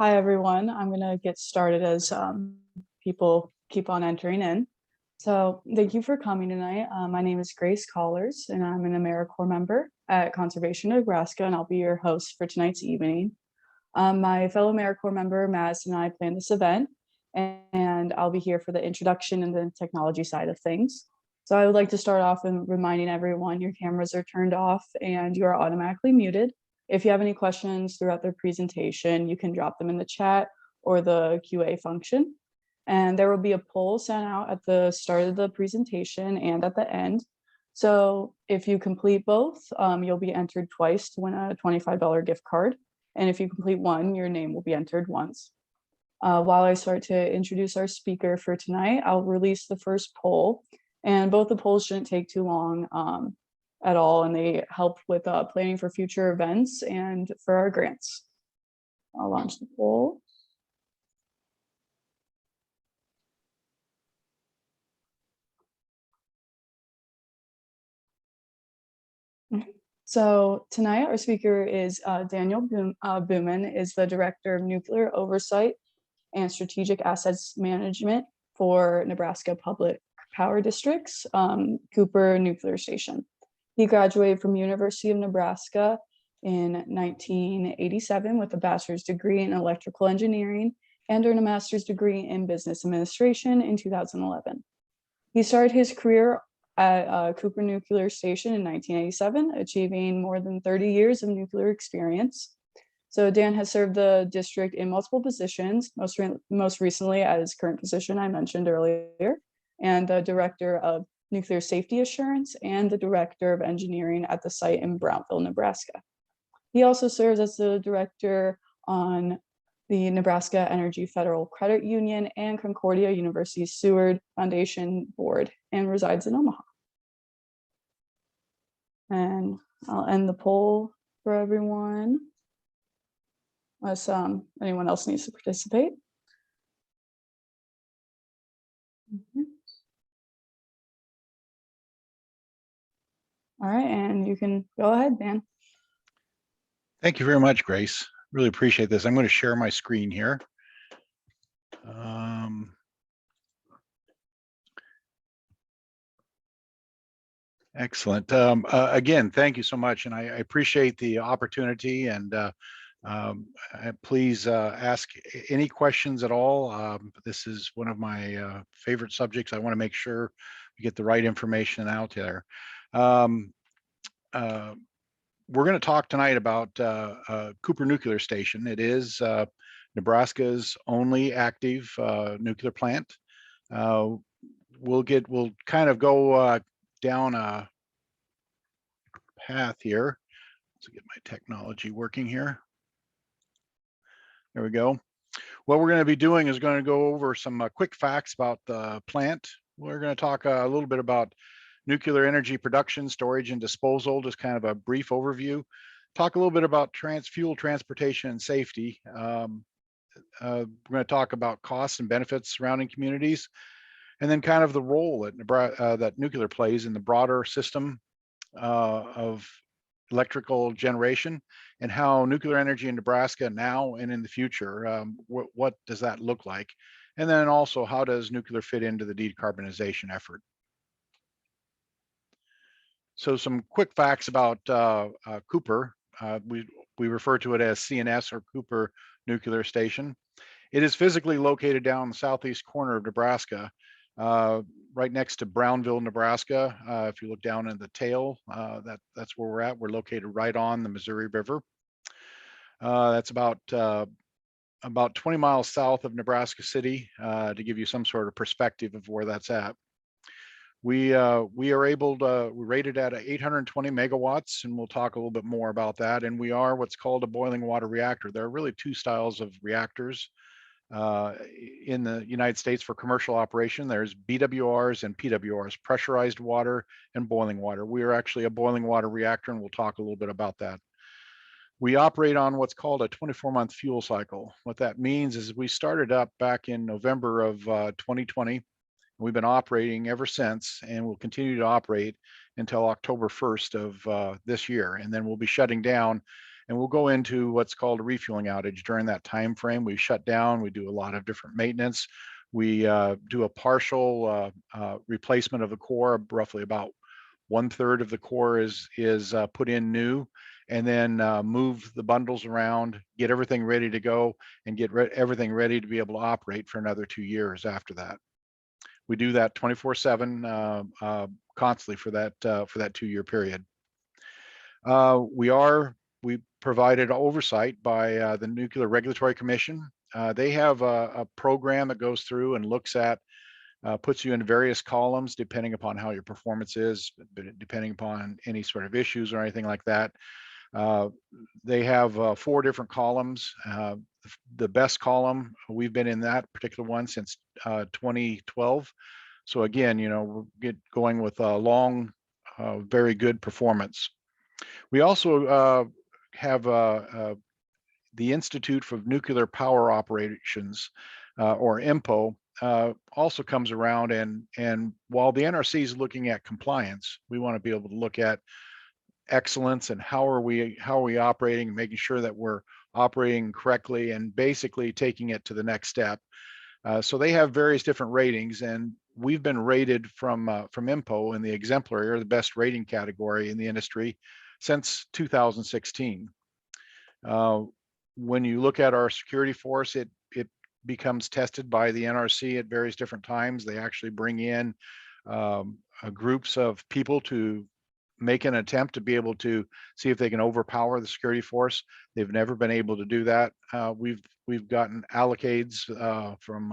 Hi, everyone. I'm going to get started as people keep on entering in. So thank you for coming tonight. My name is Grace Collars, and I'm an AmeriCorps member at Conservation Nebraska, and I'll be your host for tonight's evening. My fellow AmeriCorps member, Madison, and I planned this event, and I'll be here for the introduction and the technology side of things. So I would like to start off with reminding everyone your cameras are turned off and you are automatically muted. If you have any questions throughout the presentation, you can drop them in the chat or the QA function. And there will be a poll sent out at the start of the presentation and at the end. So if you complete both, you'll be entered twice to win a $25 gift card. And if you complete one, your name will be entered once. While I start to introduce our speaker for tonight, I'll release the first poll. And both the polls shouldn't take too long at all, and they help with planning for future events and for our grants. I'll launch the poll. So tonight our speaker is Daniel Buman, is the Director of Nuclear Oversight and Strategic Assets Management for Nebraska Public Power District's Cooper Nuclear Station. He graduated from University of Nebraska in 1987 with a bachelor's degree in electrical engineering and earned a master's degree in business administration in 2011. He started his career at Cooper Nuclear Station in 1987, achieving more than 30 years of nuclear experience. So Dan has served the district in multiple positions, most recently at his current position I mentioned earlier, and the Director of Nuclear Safety Assurance and the Director of Engineering at the site in Brownville, Nebraska. He also serves as the Director on the Nebraska Energy Federal Credit Union and Concordia University Seward Foundation Board and resides in Omaha. And I'll end the poll for everyone, unless anyone else needs to participate. All right, and you can go ahead, Dan. Thank you very much, Grace. Really appreciate this. I'm going to share my screen here. Excellent. Again, thank you so much, and I appreciate the opportunity. And please ask any questions at all. This is one of my favorite subjects. I want to make sure we get the right information out there. We're going to talk tonight about Cooper Nuclear Station. It is Nebraska's only active nuclear plant. We'll kind of go down a path here. Let's get my technology working here. There we go. What we're going to be doing is going to go over some quick facts about the plant. We're going to talk a little bit about nuclear energy production, storage, and disposal, just kind of a brief overview. Talk a little bit about fuel transportation and safety. We're going to talk about costs and benefits surrounding communities, and then kind of the role that nuclear plays in the broader system of electrical generation, and how nuclear energy in Nebraska now and in the future, what does that look like? And then also, how does nuclear fit into the decarbonization effort? So some quick facts about Cooper. We refer to it as CNS, or Cooper Nuclear Station. It is physically located down the southeast corner of Nebraska, right next to Brownville, Nebraska. If you look down in the tail, that's where we're at. We're located right on the Missouri River. That's about 20 miles south of Nebraska City, to give you some sort of perspective of where that's at. We are we're rated at 820 megawatts, and we'll talk a little bit more about that. And we are what's called a boiling water reactor. There are really two styles of reactors in the United States for commercial operation. There's BWRs and PWRs, pressurized water and boiling water. We are actually a boiling water reactor, and we'll talk a little bit about that. We operate on what's called a 24-month fuel cycle. What that means is we started up back in November of 2020. We've been operating ever since, and we'll continue to operate until October 1st of this year. And then we'll be shutting down and we'll go into what's called a refueling outage. During that time frame, we shut down, we do a lot of different maintenance. We do a partial replacement of the core. Roughly about 1/3 of the core is put in new, and then move the bundles around, get everything ready to go, and get everything ready to be able to operate for another 2 years after that. We do that 24/7 constantly for that 2-year period. We provided oversight by the Nuclear Regulatory Commission. They have a program that goes through and looks at, puts you in various columns depending upon how your performance is, depending upon any sort of issues or anything like that. They have 4 different columns. The best column, we've been in that particular one since 2012. So again, we're going with a long, very good performance. We also have the Institute for Nuclear Power Operations, or INPO, also comes around, and while the NRC is looking at compliance, we want to be able to look at excellence and how are we operating, making sure that we're operating correctly and basically taking it to the next step. So they have various different ratings, and we've been rated from INPO in the exemplary, or the best rating category in the industry, since 2016. When you look at our security force, it becomes tested by the NRC at various different times. They actually bring in groups of people to make an attempt to be able to see if they can overpower the security force. They've never been able to do that. We've gotten allocades from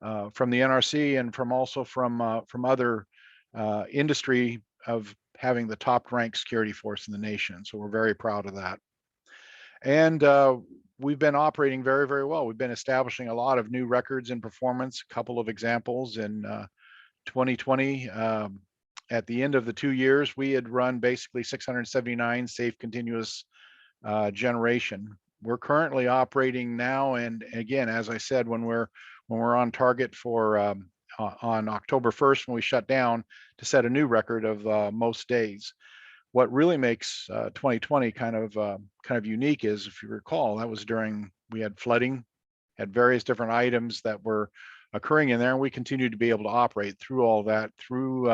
the NRC and from other industry of having the top ranked security force in the nation. So we're very proud of that. And we've been operating very, very well. We've been establishing a lot of new records in performance. A couple of examples in 2020. At the end of the 2 years, we had run basically 679 safe continuous generation. We're currently operating now, and again, as I said, when we're on target for on October 1st, when we shut down, to set a new record of most days. What really makes 2020 kind of unique is, if you recall, that was during, we had flooding, had various different items that were occurring in there, and we continued to be able to operate through all that, through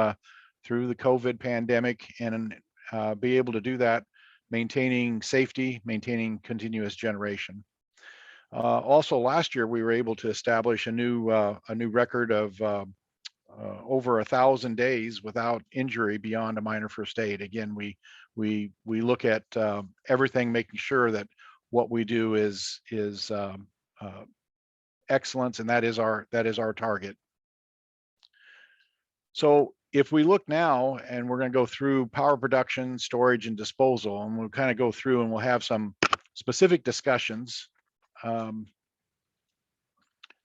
the COVID pandemic, and be able to do that, maintaining safety, maintaining continuous generation. Also last year, we were able to establish a new record of over 1,000 days without injury beyond a minor first aid. Again, we look at everything, making sure that what we do is excellence, and that is our target. So if we look now, and we're going to go through power production, storage, and disposal, and we'll kind of go through and we'll have some specific discussions.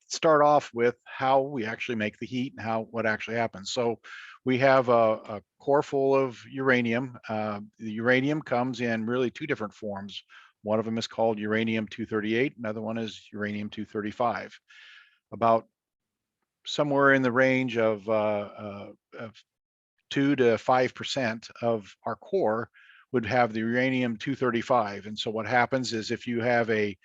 Start off with how we actually make the heat and what actually happens. So we have a core full of uranium. The uranium comes in really 2 different forms. One of them is called uranium-238. Another one is uranium-235. About somewhere in the range of 2 to 5% of our core would have the uranium-235. And so what happens is, if you have a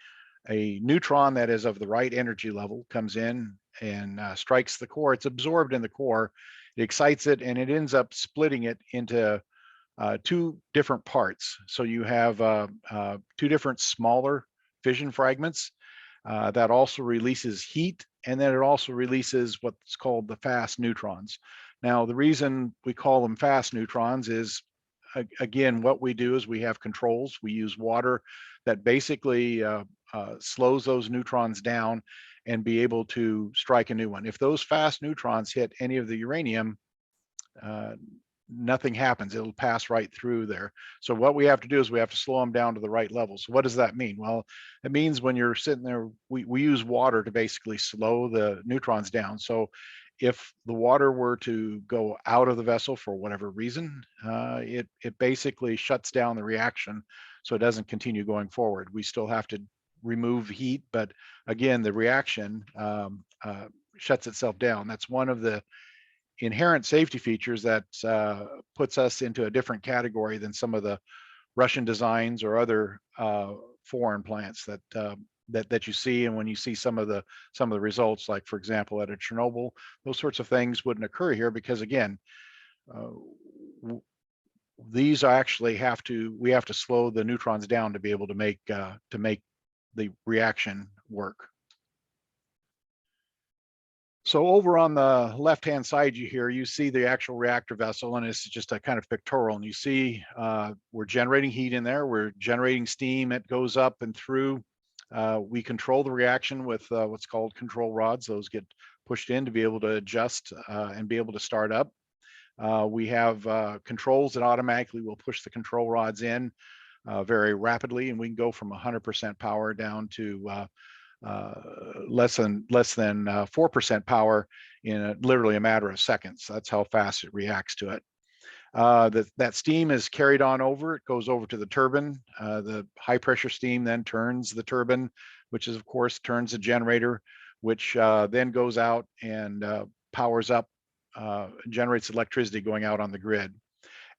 neutron that is of the right energy level, comes in and strikes the core, it's absorbed in the core, it excites it, and it ends up splitting it into 2 different parts. So you have 2 different smaller fission fragments that also releases heat, and then it also releases what's called the fast neutrons. Now, the reason we call them fast neutrons is, again, what we do is we have controls. We use water that basically slows those neutrons down and be able to strike a new one. If those fast neutrons hit any of the uranium, nothing happens. It'll pass right through there. So what we have to do is we have to slow them down to the right level. So what does that mean? Well, it means when you're sitting there, we use water to basically slow the neutrons down. So if the water were to go out of the vessel for whatever reason, it basically shuts down the reaction, so it doesn't continue going forward. We still have to remove heat, but again, the reaction shuts itself down. That's one of the inherent safety features that puts us into a different category than some of the Russian designs or other foreign plants that you see. And when you see some of the results, like for example at a Chernobyl, those sorts of things wouldn't occur here, because again, these actually we have to slow the neutrons down to be able to make the reaction work. So over on the left-hand side here, you see the actual reactor vessel, and it's just a kind of pictorial. And you see we're generating heat in there. We're generating steam. It goes up and through. We control the reaction with what's called control rods. Those get pushed in to be able to adjust and be able to start up. We have controls that automatically will push the control rods in very rapidly, and we can go from 100% power down to less than 4% power in literally a matter of seconds. That's how fast it reacts to it. That steam is carried on over. It goes over to the turbine. The high pressure steam then turns the turbine, which is of course turns the generator, which then goes out and powers up, generates electricity going out on the grid.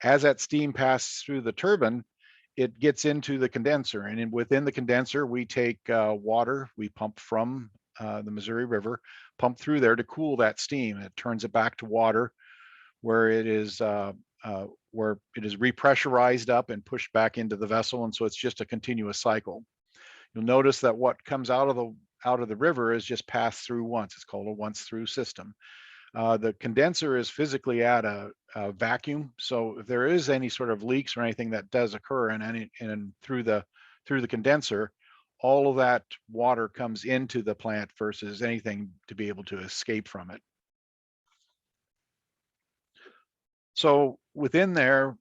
As that steam passes through the turbine, it gets into the condenser, and within the condenser, we take water, we pump from the Missouri River, pump through there to cool that steam. It turns it back to water, where it is repressurized up and pushed back into the vessel, and so it's just a continuous cycle. You'll notice that what comes out of the river is just passed through once. It's called a once-through system. The condenser is physically at a vacuum, so if there is any sort of leaks or anything that does occur through the condenser, all of that water comes into the plant versus anything to be able to escape from it. So within there,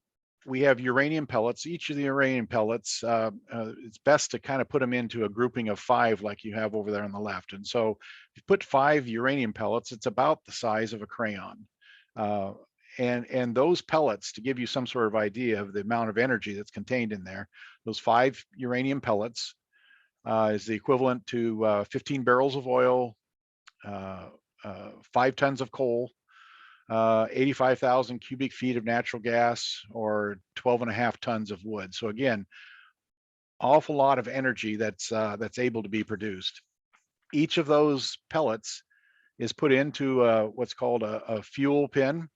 we have uranium pellets. Each of the uranium pellets, it's best to kind of put them into a grouping of 5 like you have over there on the left. And so if you put 5 uranium pellets, it's about the size of a crayon. And those pellets, to give you some sort of idea of the amount of energy that's contained in there, those 5 uranium pellets is the equivalent to 15 barrels of oil, 5 tons of coal, 85,000 cubic feet of natural gas, or 12.5 tons of wood. So again, awful lot of energy that's able to be produced. Each of those pellets is put into what's called a fuel pin,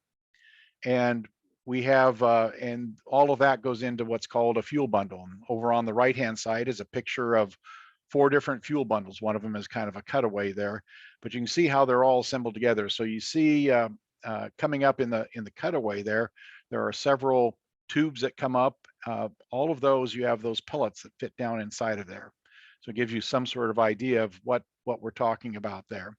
and we have and all of that goes into what's called a fuel bundle. And over on the right hand side is a picture of 4 different fuel bundles. One of them is kind of a cutaway there, but you can see how they're all assembled together. So you see coming up in the cutaway there are several tubes that come up. All of those, you have those pellets that fit down inside of there. So it gives you some sort of idea of what we're talking about there.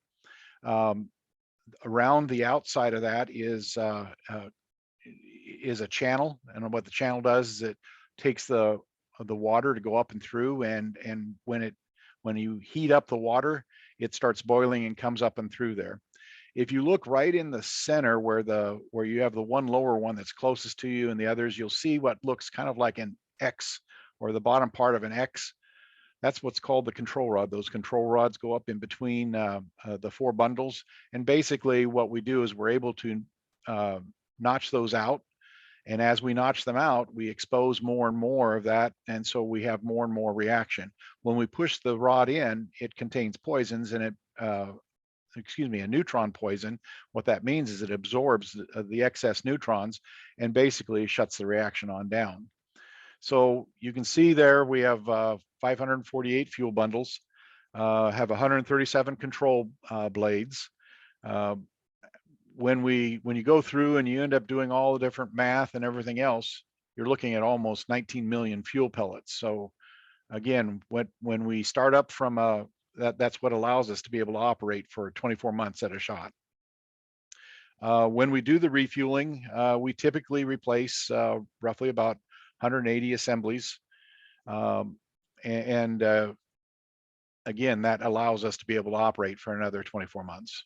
Around the outside of that is a channel, and what the channel does is it takes the water to go up and through, and when you heat up the water, it starts boiling and comes up and through there. If you look right in the center where you have the one lower one that's closest to you and the others, you'll see what looks kind of like an X, or the bottom part of an X. That's what's called the control rod. Those control rods go up in between the 4 bundles. And basically what we do is we're able to notch those out. And as we notch them out, we expose more and more of that. And so we have more and more reaction. When we push the rod in, it contains poisons, and a neutron poison. What that means is it absorbs the excess neutrons and basically shuts the reaction on down. So you can see there we have 548 fuel bundles, have 137 control blades. When you go through and you end up doing all the different math and everything else, you're looking at almost 19 million fuel pellets. So again, when we start up from that's what allows us to be able to operate for 24 months at a shot. When we do the refueling, we typically replace roughly about 180 assemblies. Again, that allows us to be able to operate for another 24 months.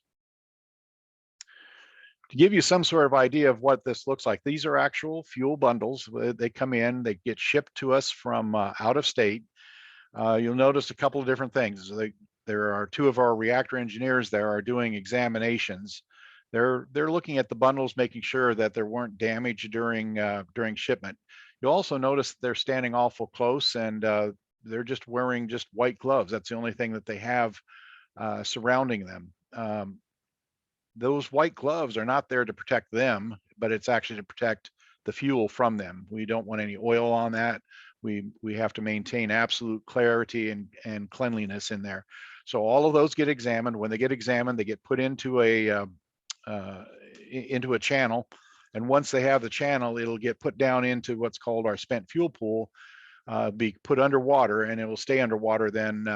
To give you some sort of idea of what this looks like, these are actual fuel bundles. They come in, they get shipped to us from out of state. You'll notice a couple of different things. There are 2 of our reactor engineers there are doing examinations. They're looking at the bundles, making sure that there weren't damage during shipment. You'll also notice they're standing awful close, and they're just wearing just white gloves. That's the only thing that they have surrounding them. Those white gloves are not there to protect them, but it's actually to protect the fuel from them. We don't want any oil on that. We have to maintain absolute clarity and cleanliness in there. So all of those get examined. When they get examined, they get put into a channel. And once they have the channel, it'll get put down into what's called our spent fuel pool, be put underwater, and it will stay underwater then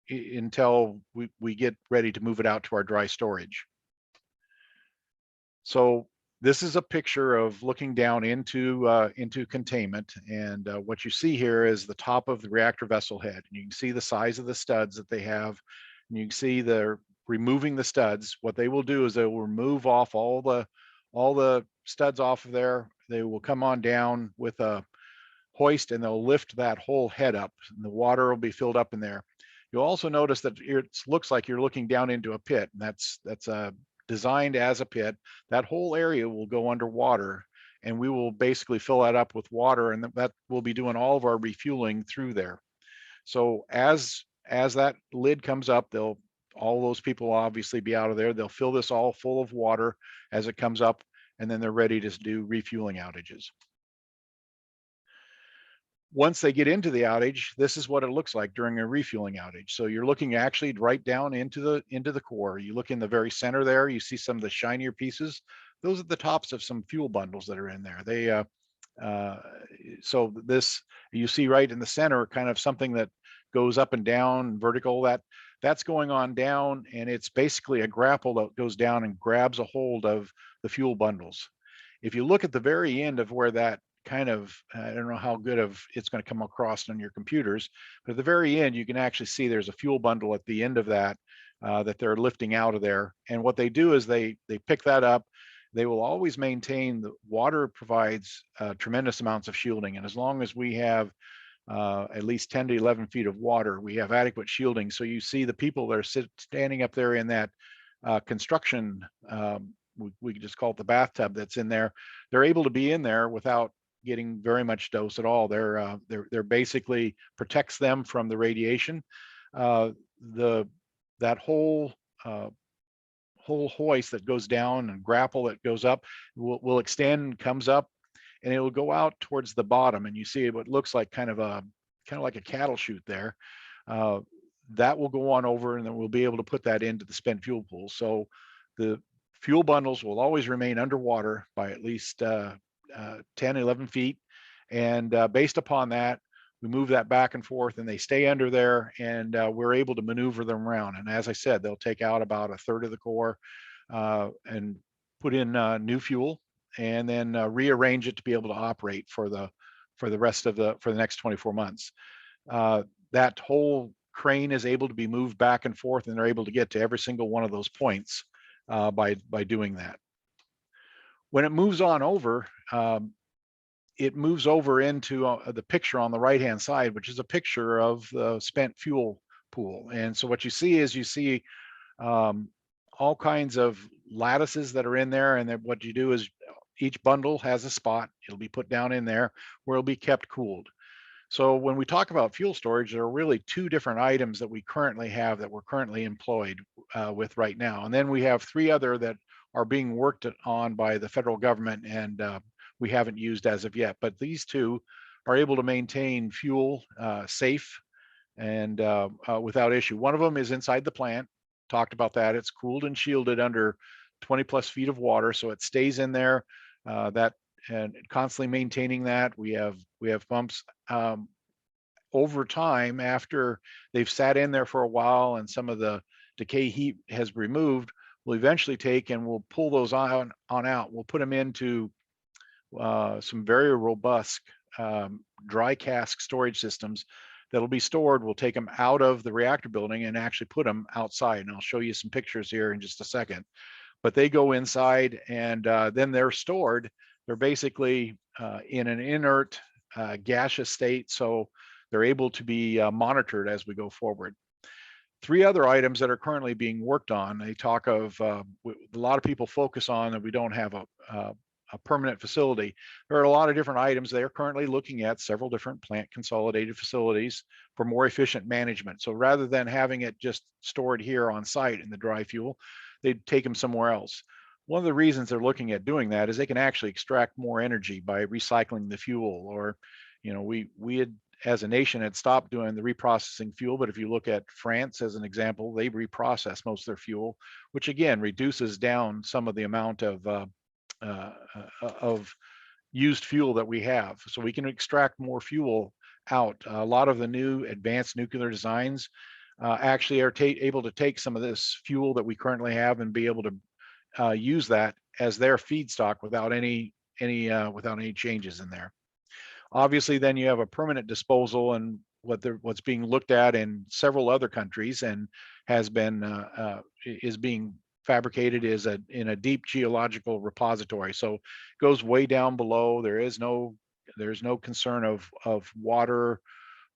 until we get ready to move it out to our dry storage. So this is a picture of looking down into containment, and what you see here is the top of the reactor vessel head. And you can see the size of the studs that they have, and you can see they're removing the studs. What they will do is they will remove off all the studs off of there. They will come on down with a hoist, and they'll lift that whole head up, and the water will be filled up in there. You'll also notice that it looks like you're looking down into a pit, and that's designed as a pit. That whole area will go underwater, and we will basically fill that up with water, and that will be doing all of our refueling through there. So as that lid comes up, all those people will obviously be out of there. They'll fill this all full of water as it comes up, and then they're ready to do refueling outages. Once they get into the outage, this is what it looks like during a refueling outage. So you're looking actually right down into the core. You look in the very center there, you see some of the shinier pieces. Those are the tops of some fuel bundles that are in there. So this, you see right in the center, kind of something that goes up and down vertical, that's going on down, and it's basically a grapple that goes down and grabs a hold of the fuel bundles. If you look at the very end of where that kind of, I don't know how good of it's going to come across on your computers, but at the very end, you can actually see there's a fuel bundle at the end of that that they're lifting out of there. And what they do is they pick that up. They will always maintain the water provides tremendous amounts of shielding. And as long as we have at least 10 to 11 feet of water, we have adequate shielding. So you see the people that are standing up there in that construction, we just call it the bathtub that's in there. They're able to be in there without getting very much dose at all. They're basically protects them from the radiation. That whole hoist that goes down and grapple that goes up will extend, comes up, and it will go out towards the bottom. And you see what looks like kind of like a cattle chute there. That will go on over, and then we'll be able to put that into the spent fuel pool. So the fuel bundles will always remain underwater by at least 10, 11 feet. And based upon that, we move that back and forth, and they stay under there, and we're able to maneuver them around. And as I said, they'll take out about a third of the core and put in new fuel, and then rearrange it to be able to operate for the rest of the next 24 months. That whole crane is able to be moved back and forth, and they're able to get to every single one of those points by doing that. When it moves on over, it moves over into the picture on the right-hand side, which is a picture of the spent fuel pool. And so what you see is all kinds of lattices that are in there, and then what you do is each bundle has a spot. It'll be put down in there where it'll be kept cooled. So when we talk about fuel storage, there are really two different items that we currently have that we're currently employed with right now. And then we have three other that are being worked on by the federal government, and we haven't used as of yet. But these two are able to maintain fuel safe and without issue. One of them is inside the plant. Talked about that. It's cooled and shielded under 20 plus feet of water, so it stays in there. And constantly maintaining that. We have pumps over time, after they've sat in there for a while and some of the decay heat has removed, we'll eventually take and we'll pull those on out. We'll put them into some very robust dry cask storage systems that'll be stored. We'll take them out of the reactor building and actually put them outside. And I'll show you some pictures here in just a second. But they go inside, and then they're stored. They're basically in an inert gaseous state, so they're able to be monitored as we go forward. Three other items that are currently being worked on. They talk of a lot of people focus on that we don't have a permanent facility, there are a lot of different items. They're currently looking at several different plant consolidated facilities for more efficient management. So rather than having it just stored here on site in the dry fuel, they'd take them somewhere else. One of the reasons they're looking at doing that is they can actually extract more energy by recycling the fuel. Or, we had, as a nation, had stopped doing the reprocessing fuel, but if you look at France as an example, they reprocess most of their fuel, which again reduces down some of the amount of used fuel that we have. So we can extract more fuel out. A lot of the new advanced nuclear designs actually are able to take some of this fuel that we currently have and be able to use that as their feedstock without any changes in there. Obviously, then you have a permanent disposal, and what's being looked at in several other countries and has been is being fabricated is in a deep geological repository. So it goes way down below. There's no concern of water or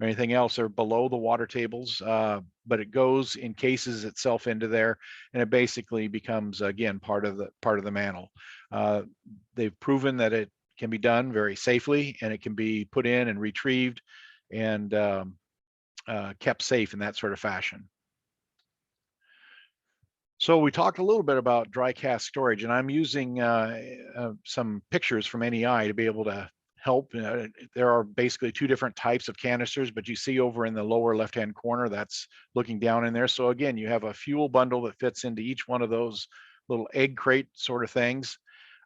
anything else. They're below the water tables, but it goes, encases itself into there, and it basically becomes, again, part of the mantle. They've proven that it can be done very safely, and it can be put in and retrieved and kept safe in that sort of fashion. So we talked a little bit about dry cask storage, and I'm using some pictures from NEI to be able to help. There are basically two different types of canisters, but you see over in the lower left-hand corner, that's looking down in there. So again, you have a fuel bundle that fits into each one of those little egg crate sort of things.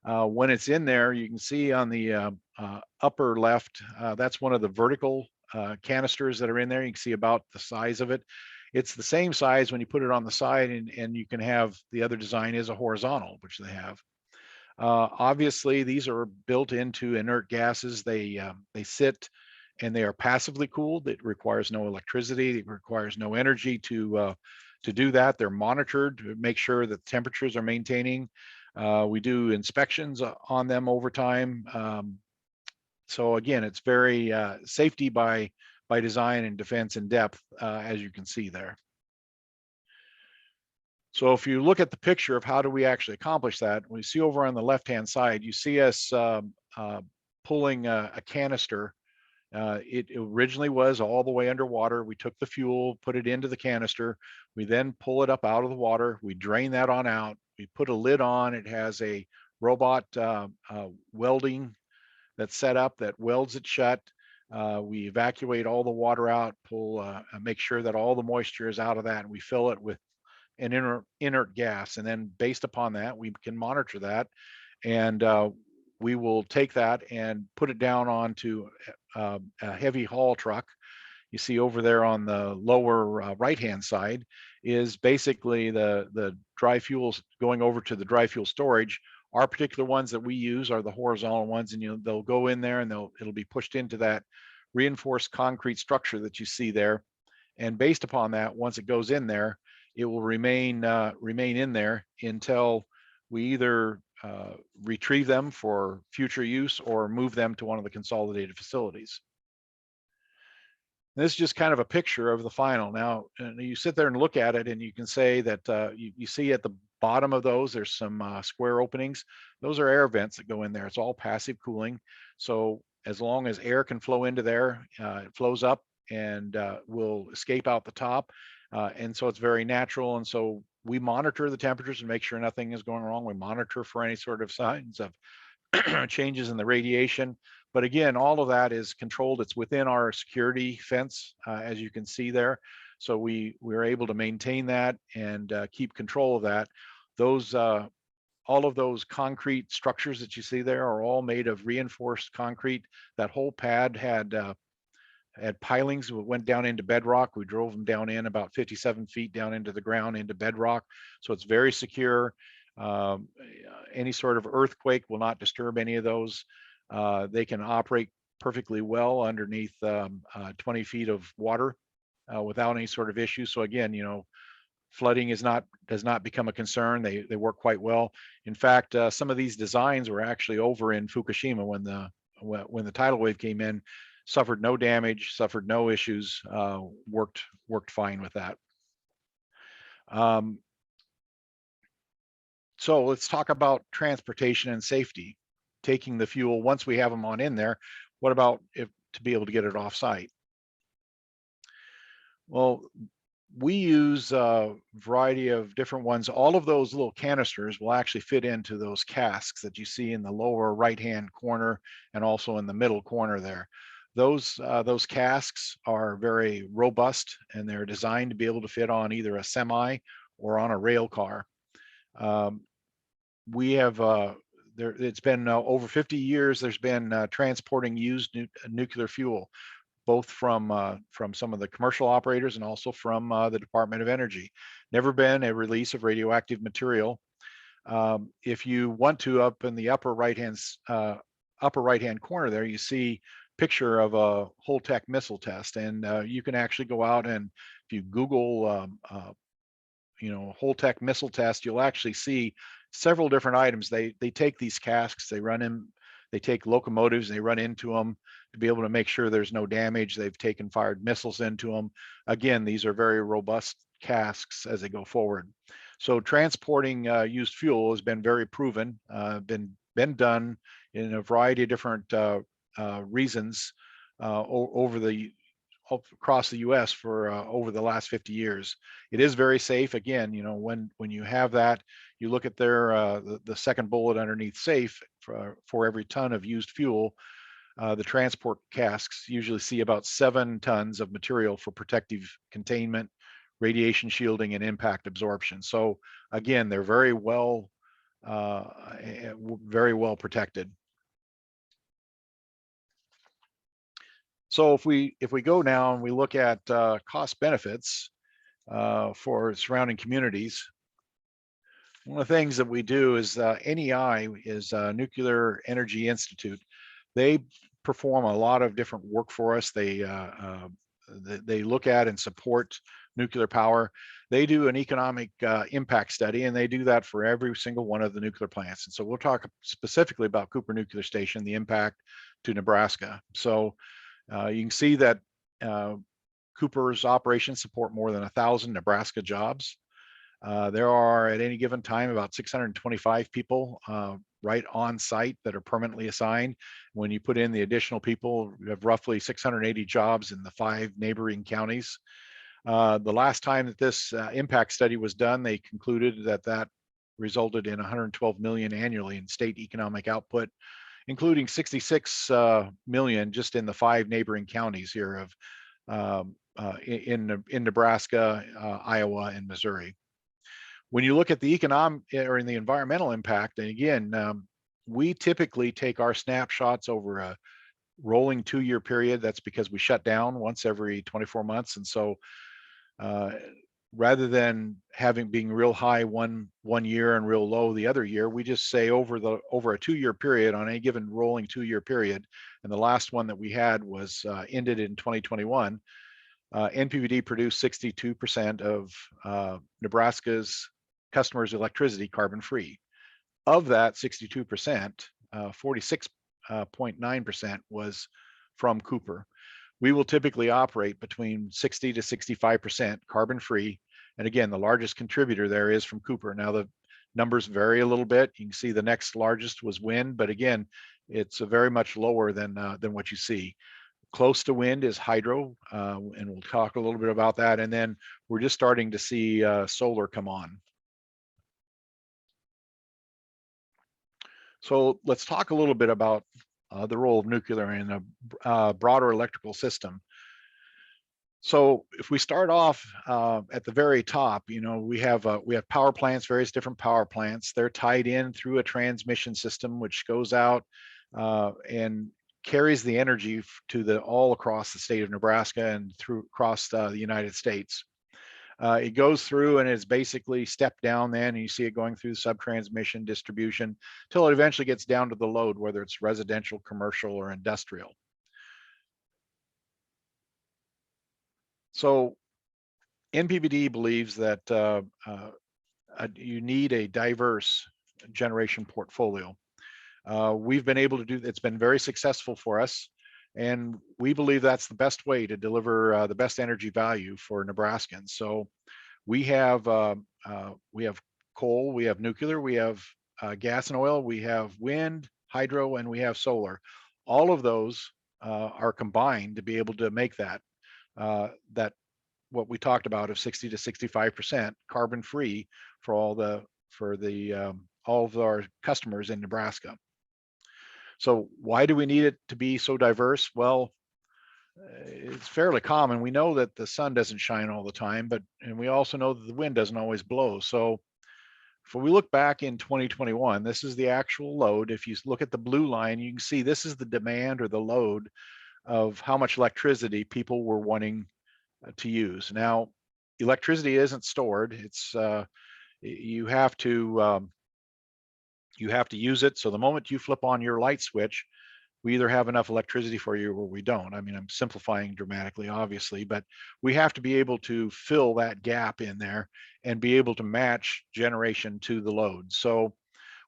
When it's in there, you can see on the upper left, that's one of the vertical canisters that are in there. You can see about the size of it. It's the same size when you put it on the side, and you can have the other design is a horizontal, which they have. Obviously, these are built into inert gases. They sit and they are passively cooled. It requires no electricity. It requires no energy to do that. They're monitored to make sure that temperatures are maintaining. We do inspections on them over time. So again, it's very safety by design and defense in depth, as you can see there. So if you look at the picture of how do we actually accomplish that, we see over on the left-hand side, you see us pulling a canister. It originally was all the way underwater. We took the fuel, put it into the canister. We then pull it up out of the water. We drain that on out. We put a lid on. It has a robot welding that's set up that welds it shut. We evacuate all the water out, make sure that all the moisture is out of that, and we fill it with an inert gas. And then based upon that, we can monitor that, and we will take that and put it down onto a heavy haul truck. You see over there on the lower right-hand side is basically the dry fuels going over to the dry fuel storage. Our particular ones that we use are the horizontal ones, and they'll go in there and it'll be pushed into that reinforced concrete structure that you see there. And based upon that, once it goes in there, it will remain in there until we either retrieve them for future use or move them to one of the consolidated facilities. This is just kind of a picture of the final. Now, you sit there and look at it, and you can say that you see at the bottom of those, there's some square openings. Those are air vents that go in there. It's all passive cooling. So as long as air can flow into there, it flows up and will escape out the top. And so it's very natural. And so we monitor the temperatures and make sure nothing is going wrong. We monitor for any sort of signs of changes in the radiation. But again, all of that is controlled. It's within our security fence, as you can see there. So we're able to maintain that and keep control of that. Those all of those concrete structures that you see there are all made of reinforced concrete. That whole pad had pilings that went down into bedrock. We drove them down in about 57 feet down into the ground into bedrock. So it's very secure. Any sort of earthquake will not disturb any of those. They can operate perfectly well underneath 20 feet of water without any sort of issue. So again, flooding does not become a concern. They work quite well. In fact, some of these designs were actually over in Fukushima when the tidal wave came in, suffered no damage, suffered no issues, worked fine with that. So let's talk about transportation and safety. taking the fuel once we have them on in there. What about if to be able to get it off site? Well, we use a variety of different ones. All of those little canisters will actually fit into those casks that you see in the lower right-hand corner and also in the middle corner there. Those casks are very robust, and they're designed to be able to fit on either a semi or on a rail car. We have it's been over 50 years. There's been transporting used nuclear fuel, both from some of the commercial operators and also from the Department of Energy. Never been a release of radioactive material. If you want to, up in the upper right hand corner there, you see picture of a Holtec missile test, and you can actually go out and if you Google Holtec missile test, you'll actually see several different items. They take these casks, they take locomotives, they run into them to be able to make sure there's no damage. They've taken fired missiles into them. Again, these are very robust casks as they go forward. So transporting used fuel has been very proven, been done in a variety of different reasons across the U.S. for over the last 50 years. It is very safe. Again, when you have that, you look at their the second bullet underneath safe for every ton of used fuel. The transport casks usually see about 7 tons of material for protective containment, radiation shielding, and impact absorption. So again, they're very well protected. So if we go now and we look at cost benefits for surrounding communities, one of the things that we do is NEI is Nuclear Energy Institute. They perform a lot of different work for us. They look at and support nuclear power. They do an economic impact study, and they do that for every single one of the nuclear plants. And so we'll talk specifically about Cooper Nuclear Station, the impact to Nebraska. So you can see that Cooper's operations support more than 1,000 Nebraska jobs. There are at any given time about 625 people right on site that are permanently assigned. When you put in the additional people, we have roughly 680 jobs in the 5 neighboring counties. The last time that this impact study was done, they concluded that resulted in 112 million annually in state economic output, including 66 million just in the 5 neighboring counties here of in Nebraska, Iowa, and Missouri. When you look at the economic or in the environmental impact, and again, we typically take our snapshots over a rolling 2-year period. That's because we shut down once every 24 months. And so rather than being real high one year and real low the other year, we just say over a 2-year period on any given rolling 2-year period. And the last one that we had was ended in 2021. NPPD produced 62% of Nebraska's customers' electricity carbon free. Of that 62%, 46.9% was from Cooper. We will typically operate between 60 to 65% carbon free. And again, the largest contributor there is from Cooper. Now the numbers vary a little bit. You can see the next largest was wind, but again, it's very much lower than what you see. Close to wind is hydro, and we'll talk a little bit about that. And then we're just starting to see solar come on. So let's talk a little bit about the role of nuclear in a broader electrical system. So if we start off at the very top, we have power plants, various different power plants. They're tied in through a transmission system which goes out and carries the energy to all across the state of Nebraska and across the United States. It goes through and is basically stepped down then, and you see it going through sub-transmission distribution till it eventually gets down to the load, whether it's residential, commercial, or industrial. So NPPD believes that you need a diverse generation portfolio. We've been able to do, it's been very successful for us. And we believe that's the best way to deliver the best energy value for Nebraskans. So we have coal, we have nuclear, we have gas and oil, we have wind, hydro, and we have solar. All of those are combined to be able to make that what we talked about of 60 to 65% carbon free for all of our customers in Nebraska. So why do we need it to be so diverse? Well, it's fairly common. We know that the sun doesn't shine all the time, and we also know that the wind doesn't always blow. So if we look back in 2021, this is the actual load. If you look at the blue line, you can see this is the demand or the load of how much electricity people were wanting to use. Now, electricity isn't stored. It's you have to use it. So the moment you flip on your light switch, we either have enough electricity for you or we don't. I mean, I'm simplifying dramatically, obviously, but we have to be able to fill that gap in there and be able to match generation to the load. So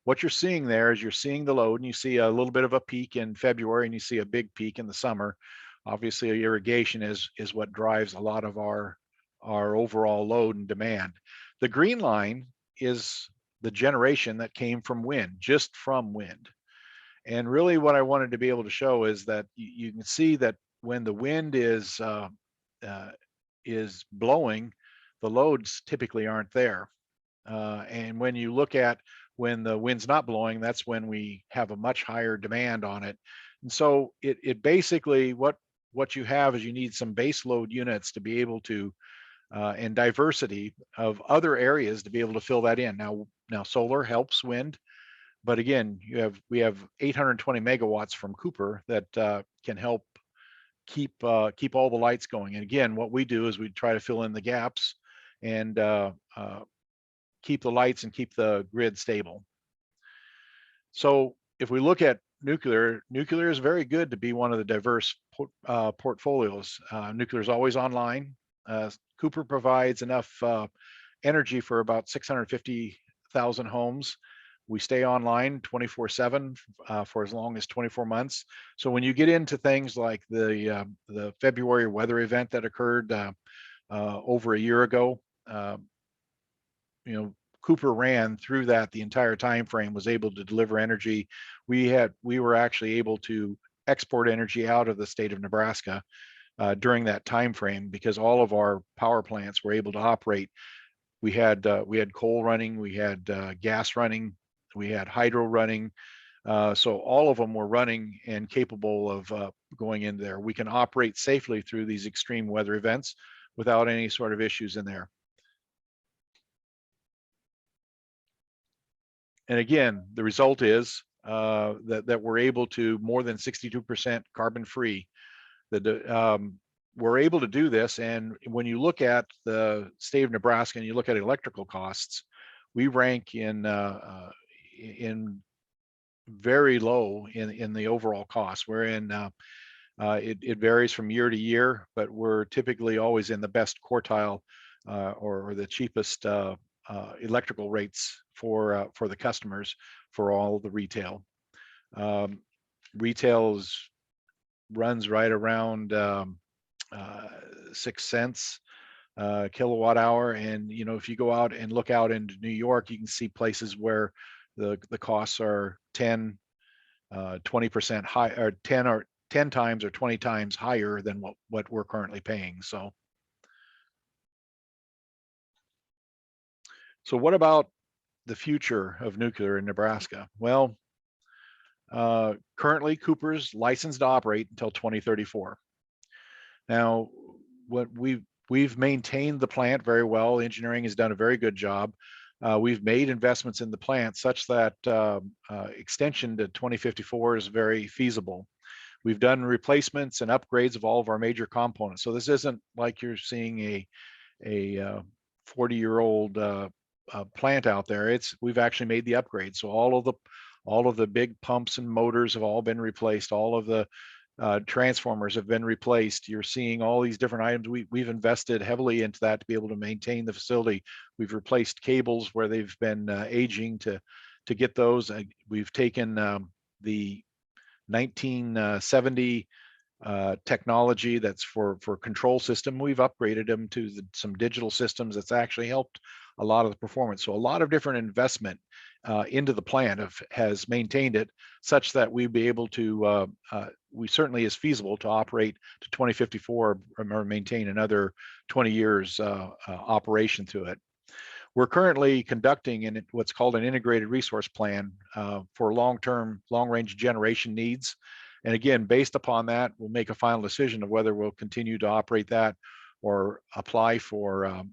what you're seeing there is you're seeing the load, and you see a little bit of a peak in February, and you see a big peak in the summer. Obviously, irrigation is what drives a lot of our overall load and demand. The green line is the generation that came from wind, just from wind. And really what I wanted to be able to show is that you can see that when the wind is blowing, the loads typically aren't there. And when you look at when the wind's not blowing, that's when we have a much higher demand on it. And so it basically, what you have is you need some base load units to be able to, and diversity of other areas to be able to fill that in. Now solar helps wind, but again, we have 820 megawatts from Cooper that can help keep all the lights going. And again, what we do is we try to fill in the gaps and keep the lights and keep the grid stable. So if we look at nuclear is very good to be one of the diverse portfolios. Nuclear is always online. Cooper provides enough energy for about 650,000 homes. We stay online 24/7 for as long as 24 months. So when you get into things like the February weather event that occurred over a year ago, Cooper ran through that the entire time frame, was able to deliver energy. We were actually able to export energy out of the state of Nebraska during that time frame because all of our power plants were able to operate. We had coal running, we had gas running, we had hydro running. So all of them were running and capable of going in there. We can operate safely through these extreme weather events without any sort of issues in there. And again, the result is that we're able to more than 62% carbon free. We're able to do this. And when you look at the state of Nebraska and you look at electrical costs, we rank in very low in the overall cost. We're in, it varies from year to year, but we're typically always in the best quartile or the cheapest electrical rates for the customers for all the retail. Retail runs right around 6 cents kilowatt hour, and if you go out and look out into New York, you can see places where the costs are 10, 20% high, or 10 times or 20 times higher than what we're currently paying. So what about the future of nuclear in Nebraska? Well, currently Cooper's licensed to operate until 2034. Now, what we've maintained the plant very well. Engineering has done a very good job. We've made investments in the plant such that extension to 2054 is very feasible. We've done replacements and upgrades of all of our major components. So this isn't like you're seeing a 40-year-old plant out there. We've actually made the upgrades. So all of the big pumps and motors have all been replaced. All of the transformers have been replaced. You're seeing all these different items. We've invested heavily into that to be able to maintain the facility. We've replaced cables where they've been aging to get those. We've taken the 1970 technology that's for control system. We've upgraded them to some digital systems that's actually helped a lot of the performance. So a lot of different investment into the plant has maintained it such that we'd be able to, we certainly is feasible to operate to 2054 or maintain another 20 years operation to it. We're currently conducting what's called an integrated resource plan for long-term, long-range generation needs. And again, based upon that, we'll make a final decision of whether we'll continue to operate that or apply for,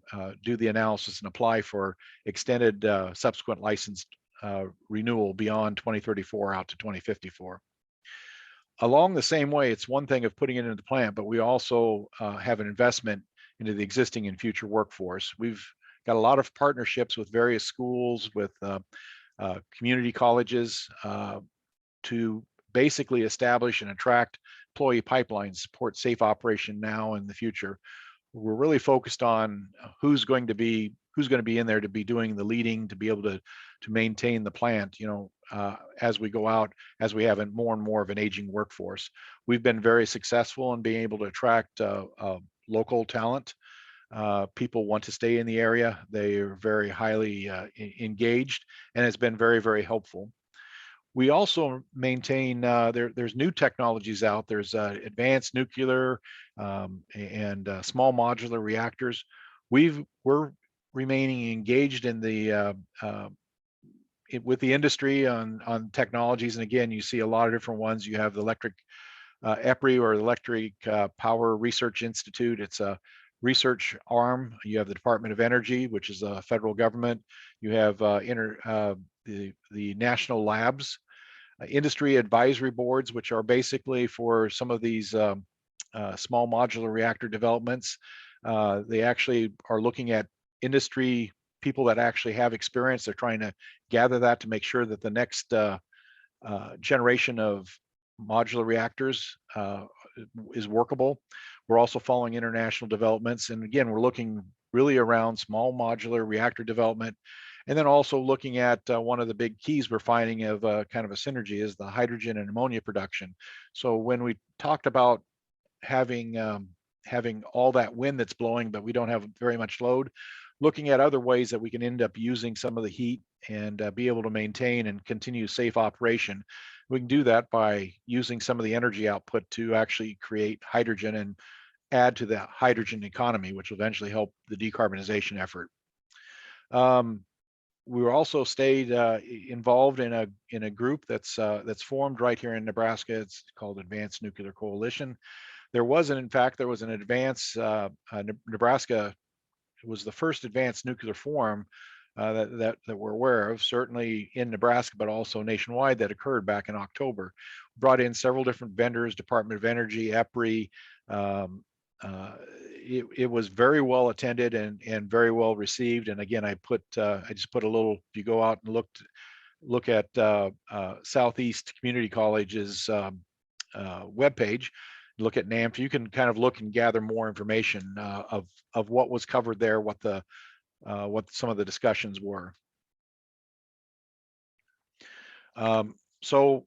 do the analysis and apply for extended subsequent license renewal beyond 2034 out to 2054. Along the same way, it's one thing of putting it into the plant, but we also have an investment into the existing and future workforce. We've got a lot of partnerships with various schools, with community colleges to basically establish and attract employee pipelines, support safe operation now and in the future. We're really focused on who's going to be in there to be doing the leading, to be able to maintain the plant, you know, as we go out, as we have more and more of an aging workforce. We've been very successful in being able to attract local talent. People want to stay in the area. They are very highly engaged, and it's been very, very helpful. We also maintain, there's new technologies out. There's advanced nuclear and small modular reactors. We're remaining engaged in the with the industry on technologies. And again, you see a lot of different ones. You have the electric EPRI, or Electric Power Research Institute. It's a research arm. You have the Department of Energy, which is a federal government. You have the national labs, industry advisory boards, which are basically for some of these small modular reactor developments. They actually are looking at industry people that actually have experience. They're trying to gather that to make sure that the next generation of modular reactors is workable. We're also following international developments. And again, we're looking really around small modular reactor development. And then also looking at one of the big keys we're finding of kind of a synergy is the hydrogen and ammonia production. So when we talked about having all that wind that's blowing, but we don't have very much load, looking at other ways that we can end up using some of the heat and be able to maintain and continue safe operation. We can do that by using some of the energy output to actually create hydrogen and add to the hydrogen economy, which will eventually help the decarbonization effort. We were also stayed involved in a group that's formed right here in Nebraska. It's called Advanced Nuclear Coalition. There was an advanced Nebraska was the first advanced nuclear forum that we're aware of, certainly in Nebraska, but also nationwide, that occurred back in October. Brought in several different vendors, Department of Energy, EPRI. It was very well attended and very well received. And again, I just put a little, if you go out and look at Southeast Community College's webpage, look at NAMP, you can kind of look and gather more information of what was covered there, what some of the discussions were. So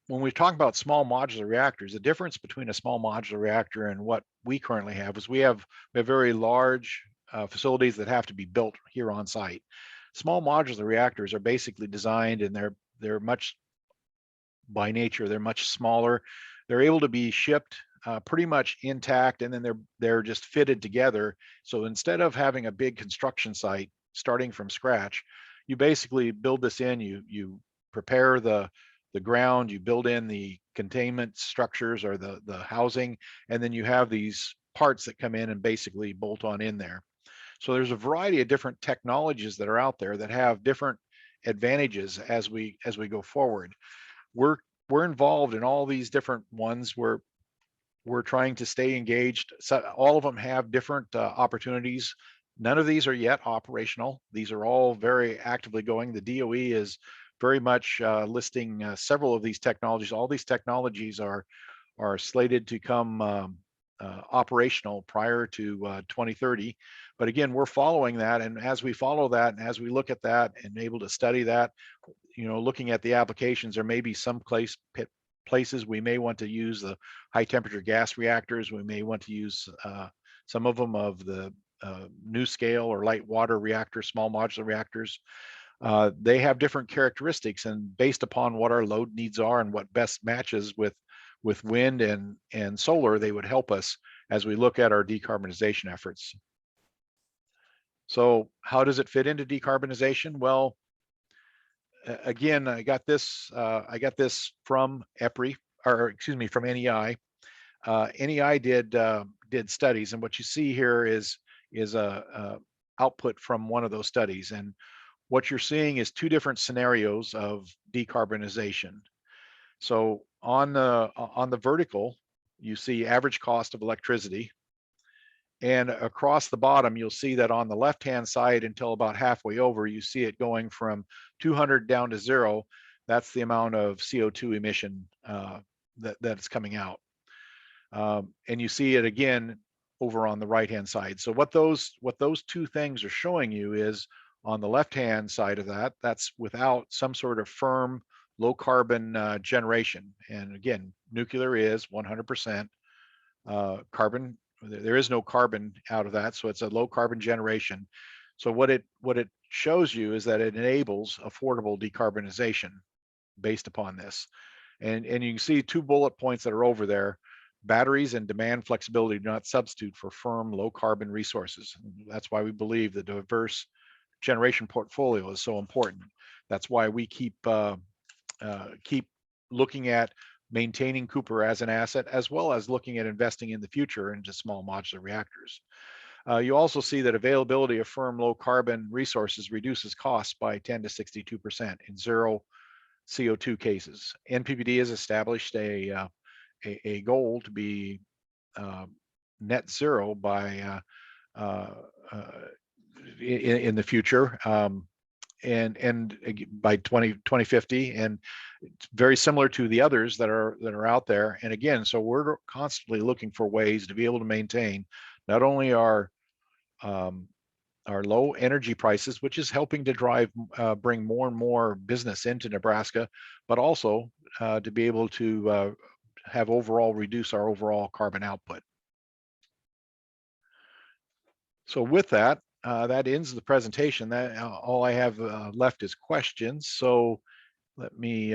when we talk about small modular reactors, the difference between a small modular reactor and what we currently have is we have very large facilities that have to be built here on site. Small modular reactors are basically designed, and they're much, by nature, they're much smaller. They're able to be shipped pretty much intact, and then they're just fitted together. So instead of having a big construction site starting from scratch, you basically build this in. You prepare the ground, you build in the containment structures or the housing, and then you have these parts that come in and basically bolt on in there. So there's a variety of different technologies that are out there that have different advantages as we go forward. We're involved in all these different ones. We're trying to stay engaged. So all of them have different opportunities. None of these are yet operational. These are all very actively going. The DOE is very much listing several of these technologies. All these technologies are slated to come operational prior to 2030. But again, we're following that. And as we follow that, and as we look at that and able to study that, you know, looking at the applications, there may be some places we may want to use the high temperature gas reactors. We may want to use some of them of the new scale or light water reactor, small modular reactors. They have different characteristics, and based upon what our load needs are and what best matches with wind and solar, they would help us as we look at our decarbonization efforts. So how does it fit into decarbonization? Well, again, I got this from EPRI, or excuse me, from NEI. NEI did studies, and what you see here is a output from one of those studies. And what you're seeing is two different scenarios of decarbonization. So on the vertical, you see average cost of electricity. And across the bottom, you'll see that on the left-hand side until about halfway over, you see it going from 200 down to 0. That's the amount of CO2 emission that's coming out. And you see it again over on the right-hand side. So what those two things are showing you is on the left-hand side of that, that's without some sort of firm low carbon generation. And again, nuclear is 100% carbon. There is no carbon out of that, so it's a low carbon generation. So what it shows you is that it enables affordable decarbonization based upon this. And you can see two bullet points that are over there. Batteries and demand flexibility do not substitute for firm low carbon resources. That's why we believe the diverse generation portfolio is so important. That's why we keep looking at maintaining Cooper as an asset, as well as looking at investing in the future into small modular reactors. You also see that availability of firm low carbon resources reduces costs by 10 to 62% in zero CO2 cases. NPPD has established a goal to be net zero by in the future. And by 2050, and it's very similar to the others that are out there. And again, so we're constantly looking for ways to be able to maintain not only our low energy prices, which is helping to bring more and more business into Nebraska, but also to be able to have reduce our overall carbon output. So with that, that ends the presentation. That all I have left is questions. So let me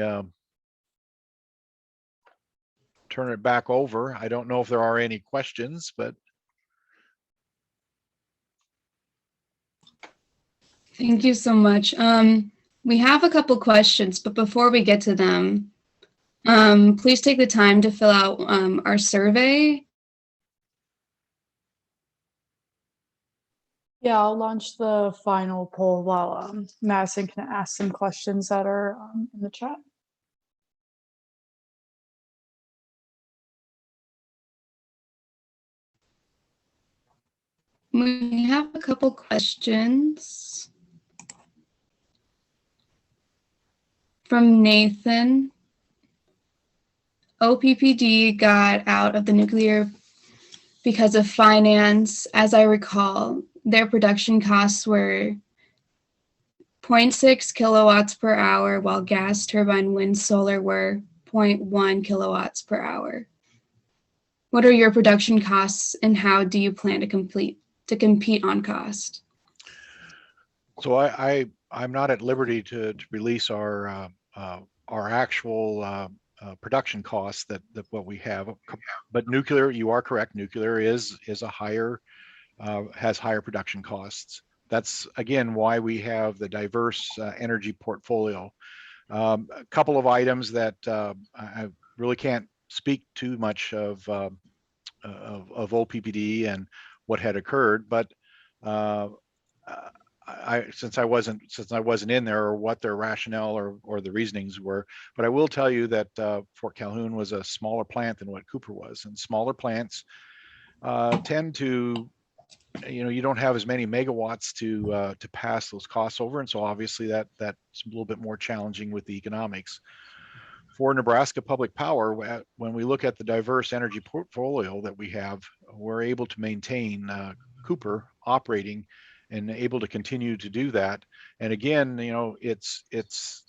turn it back over. I don't know if there are any questions, but. Thank you so much. We have a couple questions, but before we get to them, please take the time to fill out our survey. Yeah, I'll launch the final poll while Madison can ask some questions that are in the chat. We have a couple questions from Nathan. OPPD got out of the nuclear because of finance. As I recall, their production costs were 0.6 kilowatts per hour, while gas turbine wind solar were 0.1 kilowatts per hour. What are your production costs, and how do you plan to compete on cost? So I'm not at liberty to release our actual production costs that what we have, but nuclear, you are correct. Nuclear is a higher has higher production costs. That's again why we have the diverse energy portfolio. A couple of items that I really can't speak too much of OPPD and what had occurred, but since I wasn't in there, or what their rationale or the reasonings were, but I will tell you that Fort Calhoun was a smaller plant than what Cooper was, and smaller plants tend to, you don't have as many megawatts to pass those costs over, and so obviously that's a little bit more challenging with the economics. For Nebraska Public Power, when we look at the diverse energy portfolio that we have, we're able to maintain Cooper operating and able to continue to do that. And again, you know, it's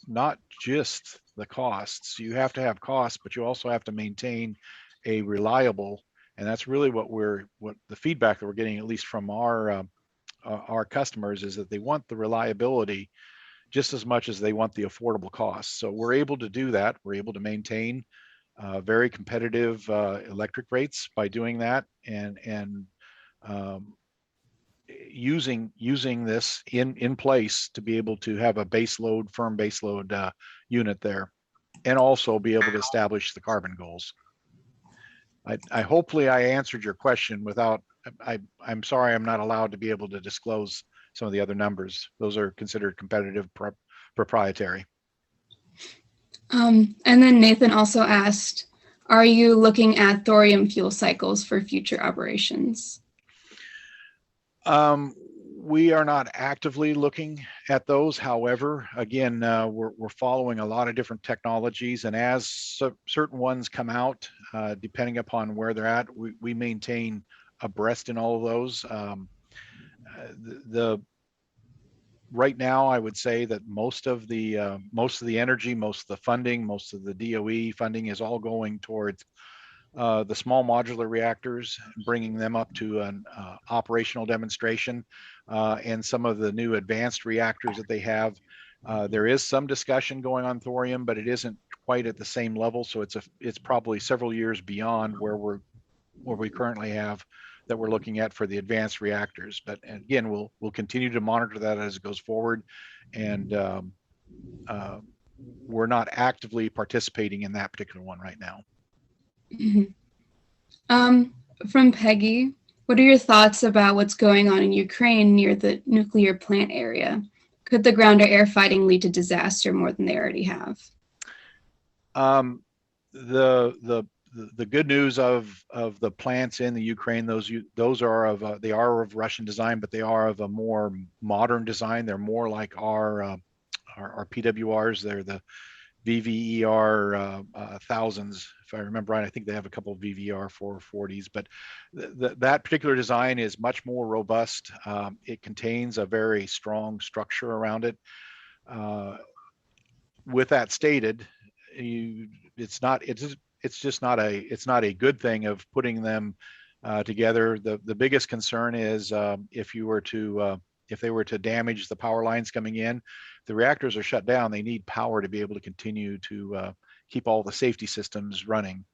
not just the costs. You have to have costs, but you also have to maintain a reliable, and that's really what the feedback that we're getting, at least from our customers, is that they want the reliability just as much as they want the affordable costs. So we're able to do that. We're able to maintain very competitive electric rates by doing that, and um, using this in place to be able to have a firm base load unit there, and also be able to establish the carbon goals. I hopefully I answered your question without. I'm sorry I'm not allowed to be able to disclose some of the other numbers. Those are considered competitive proprietary. And then Nathan also asked, are you looking at thorium fuel cycles for future operations? We are not actively looking at those. However, again, we're following a lot of different technologies, and as certain ones come out, depending upon where they're at, we maintain abreast in all of those. Right now, I would say that most of the energy, most of the funding, most of the DOE funding is all going towards the small modular reactors, bringing them up to an operational demonstration, and some of the new advanced reactors that they have. There is some discussion going on thorium, but it isn't quite at the same level. So it's probably several years beyond where we currently have that we're looking at for the advanced reactors. But again, we'll continue to monitor that as it goes forward, and we're not actively participating in that particular one right now. From Peggy, what are your thoughts about what's going on in Ukraine near the nuclear plant area? Could the ground or air fighting lead to disaster more than they already have? The good news of the plants in the Ukraine, those are of Russian design, but they are of a more modern design. They're more like our PWRs. They're the VVER thousands, if I remember right. I think they have a couple of VVR 440s, but that particular design is much more robust. It contains a very strong structure around it. With that stated, it's just not a good thing of putting them together. The biggest concern is if they were to damage the power lines coming in. The reactors are shut down. They need power to be able to continue to keep all the safety systems running.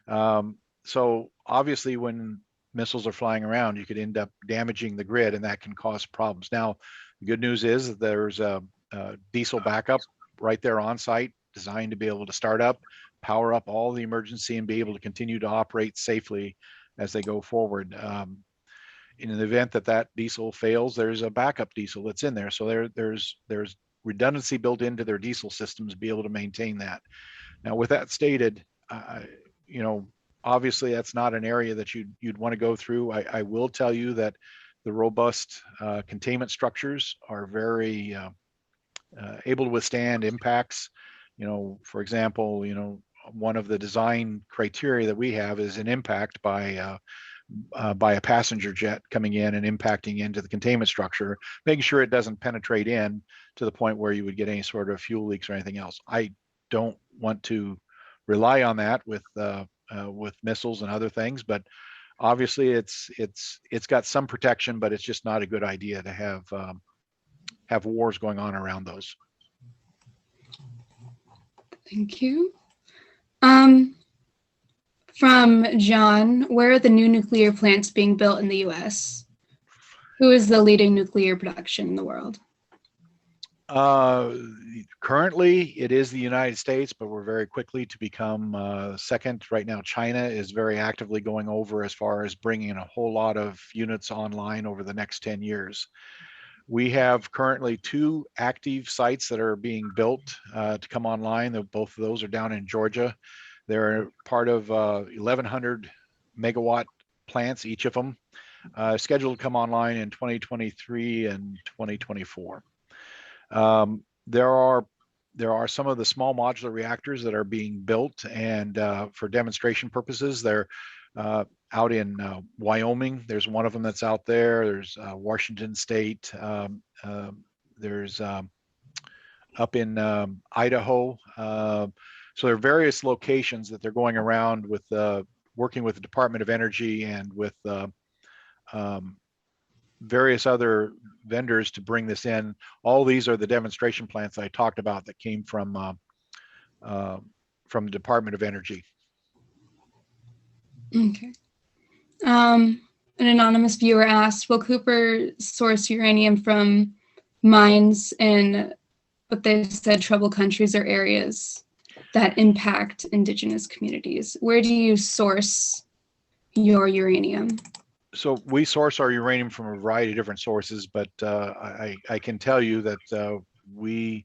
So obviously, when missiles are flying around, you could end up damaging the grid, and that can cause problems. Now, the good news is that there's a diesel backup right there on site, designed to be able to start up, power up all the emergency, and be able to continue to operate safely as they go forward. In an event that diesel fails, there's a backup diesel that's in there. So there's redundancy built into their diesel systems to be able to maintain that. Now, with that stated, obviously that's not an area that you'd want to go through. I will tell you that the robust containment structures are very able to withstand impacts. For example, one of the design criteria that we have is an impact by a passenger jet coming in and impacting into the containment structure, making sure it doesn't penetrate in to the point where you would get any sort of fuel leaks or anything else. I don't want to rely on that with missiles and other things, but obviously it's got some protection, but it's just not a good idea to have wars going on around those. Thank you. From John, where are the new nuclear plants being built in the U.S.? Who is the leading nuclear production in the world? Currently, it is the United States, but we're very quickly to become second. Right now, China is very actively going over as far as bringing in a whole lot of units online over the next 10 years. We have currently 2 active sites that are being built to come online. Both of those are down in Georgia. They're part of 1,100 megawatt plants, each of them, scheduled to come online in 2023 and 2024. There are some of the small modular reactors that are being built, and for demonstration purposes, they're out in Wyoming. There's one of them that's out there. There's Washington State. There's up in Idaho. So there are various locations that they're going around with, working with the Department of Energy and with various other vendors to bring this in. All these are the demonstration plants I talked about that came from the Department of Energy. Okay. An anonymous viewer asked, will Cooper source uranium from mines in what they said trouble countries or areas that impact indigenous communities? Where do you source your uranium? So we source our uranium from a variety of different sources, but I can tell you that we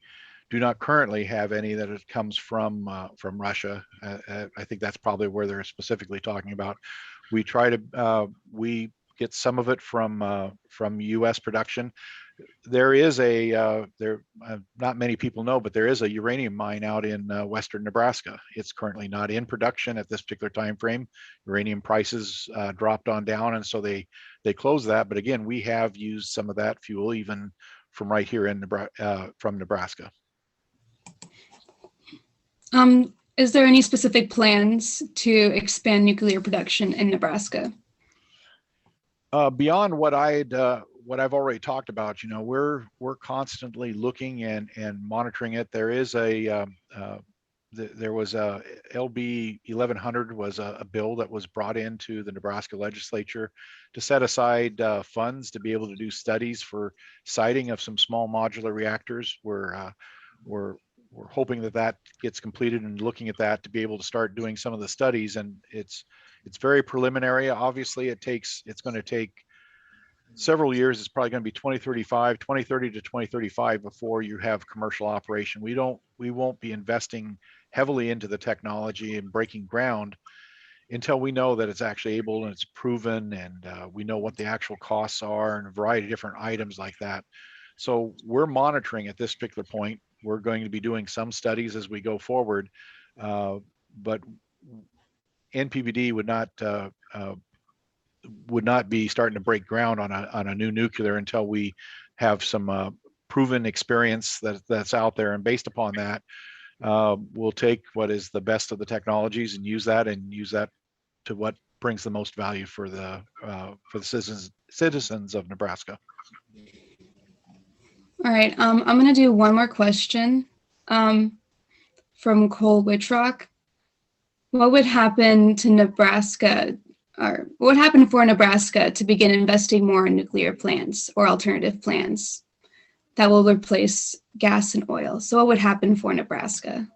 do not currently have any that it comes from Russia. I think that's probably where they're specifically talking about. We try to we get some of it from U.S. production. There is a not many people know, but there is a uranium mine out in western Nebraska. It's currently not in production at this particular time frame. Uranium prices dropped on down, and so they closed that. But again, we have used some of that fuel even from right here in from Nebraska. Is there any specific plans to expand nuclear production in Nebraska? Beyond what I've already talked about, you know, we're constantly looking and monitoring it. There is there was a LB 1100 was a bill that was brought into the Nebraska legislature to set aside funds to be able to do studies for siting of some small modular reactors. We're hoping that gets completed and looking at that to be able to start doing some of the studies. And it's very preliminary. Obviously, it's going to take several years. It's probably going to be 2030 to 2035 before you have commercial operation. We won't be investing heavily into the technology and breaking ground until we know that it's actually able and it's proven, and we know what the actual costs are and a variety of different items like that. So we're monitoring at this particular point. We're going to be doing some studies as we go forward, but NPPD would not be starting to break ground on a new nuclear until we have some proven experience that's out there, and based upon that, we'll take what is the best of the technologies and use that to what brings the most value for the citizens of Nebraska. All right, I'm going to do one more question from Cole Wittrock. What would happen to Nebraska, or what would happen for Nebraska to begin investing more in nuclear plants or alternative plants that will replace gas and oil? So what would happen for Nebraska?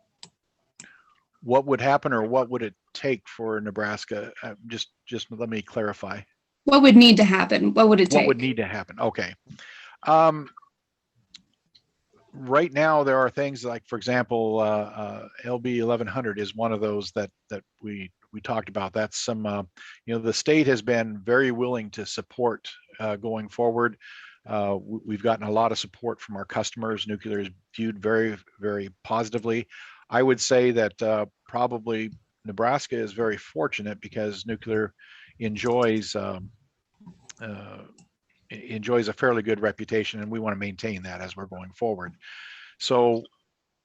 What would happen, or what would it take for Nebraska? Just let me clarify. What would need to happen? What would it take? What would need to happen? Okay. Right now, there are things like, for example, LB 1100 is one of those that we talked about. That's some, you know, the state has been very willing to support going forward. We've gotten a lot of support from our customers. Nuclear is viewed very, very positively. I would say that probably Nebraska is very fortunate because nuclear enjoys a fairly good reputation, and we want to maintain that as we're going forward. So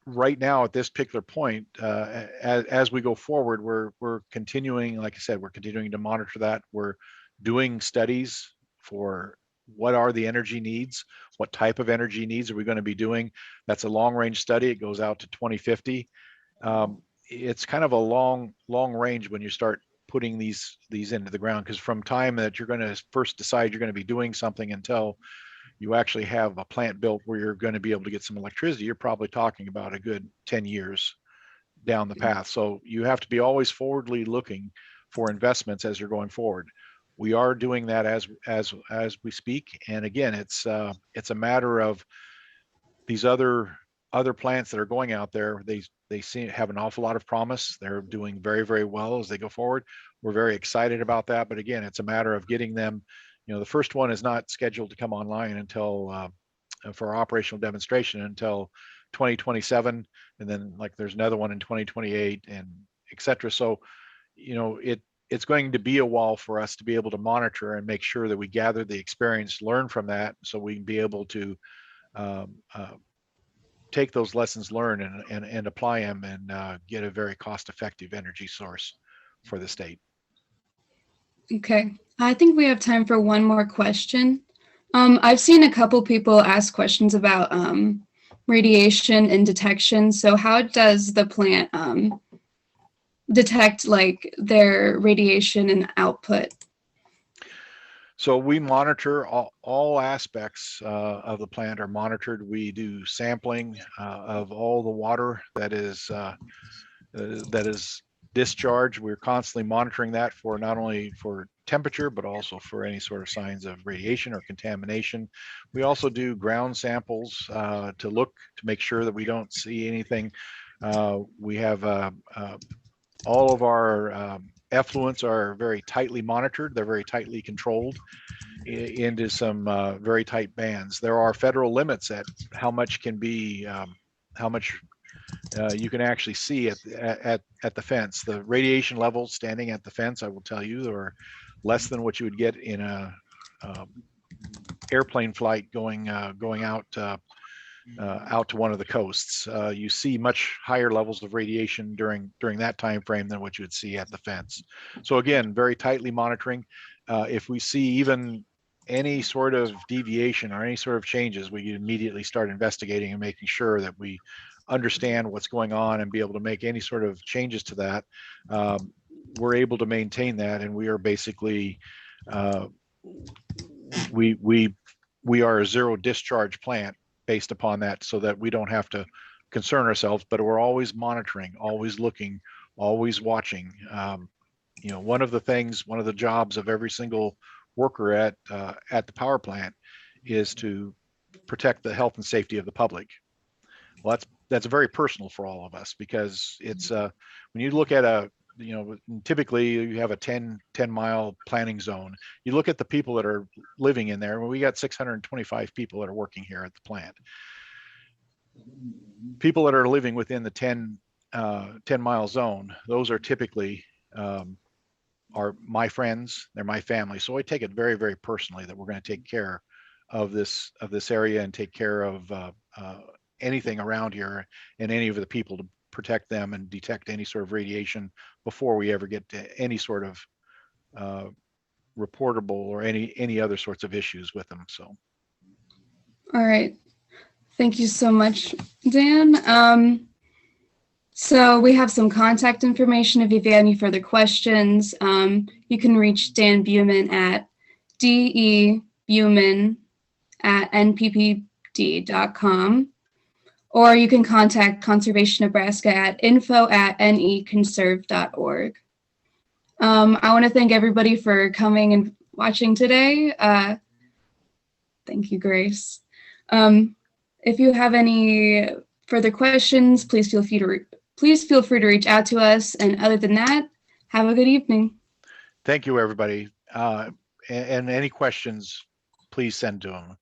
right now at this particular point, as we go forward, we're continuing, like I said, we're continuing to monitor that. We're doing studies for what are the energy needs, what type of energy needs are we going to be doing. That's a long range study. It goes out to 2050. It's kind of a long range when you start putting these into the ground, because from time that you're going to first decide you're going to be doing something until you actually have a plant built where you're going to be able to get some electricity, you're probably talking about a good 10 years down the path. So you have to be always forwardly looking for investments as you're going forward. We are doing that as we speak, and again, it's a matter of these other plants that are going out there. They seem to have an awful lot of promise. They're doing very, very well as they go forward. We're very excited about that. But again, it's a matter of getting them, you know, the first one is not scheduled to come online until for operational demonstration until 2027. And then like there's another one in 2028 and et cetera. So, you know, it's going to be a while for us to be able to monitor and make sure that we gather the experience, learn from that, so we can be able to take those lessons learned and apply them and get a very cost-effective energy source for the state. Okay, I think we have time for one more question. I've seen a couple people ask questions about radiation and detection. So how does the plant detect like their radiation and output? So we monitor all aspects of the plant are monitored. We do sampling of all the water that is discharged. We're constantly monitoring that for not only for temperature, but also for any sort of signs of radiation or contamination. We also do ground samples to make sure that we don't see anything. We have all of our effluents are very tightly monitored. They're very tightly controlled into some very tight bands. There are federal limits at how much can be, how much you can actually see at the fence. The radiation levels standing at the fence, I will tell you, are less than what you would get in a airplane flight going out to one of the coasts. You see much higher levels of radiation during that time frame than what you would see at the fence. So again, very tightly monitoring. If we see even any sort of deviation or any sort of changes, we immediately start investigating and making sure that we understand what's going on and be able to make any sort of changes to that. We're able to maintain that, and we are basically we are a zero discharge plant based upon that, so that we don't have to concern ourselves, but we're always monitoring, always looking, always watching. You know, one of the jobs of every single worker at the power plant is to protect the health and safety of the public. Well, that's very personal for all of us, because it's when you look at typically you have a 10 mile planning zone. You look at the people that are living in there. Well, we got 625 people that are working here at the plant. People that are living within the 10 mile zone, those are typically are my friends, they're my family. So I take it very, very personally that we're going to take care of this area and take care of anything around here and any of the people, to protect them and detect any sort of radiation before we ever get to any sort of reportable or any other sorts of issues with them. So All right, thank you so much, Dan. So we have some contact information if you have any further questions. You can reach Dan Buman at debuman@nppd.com, or you can contact Conservation Nebraska at info@neconserve.org. I want to thank everybody for coming and watching today. Thank you, Grace. If you have any further questions, please feel free to reach out to us. And other than that, have a good evening. thank you, everybody. And any questions, please send to them.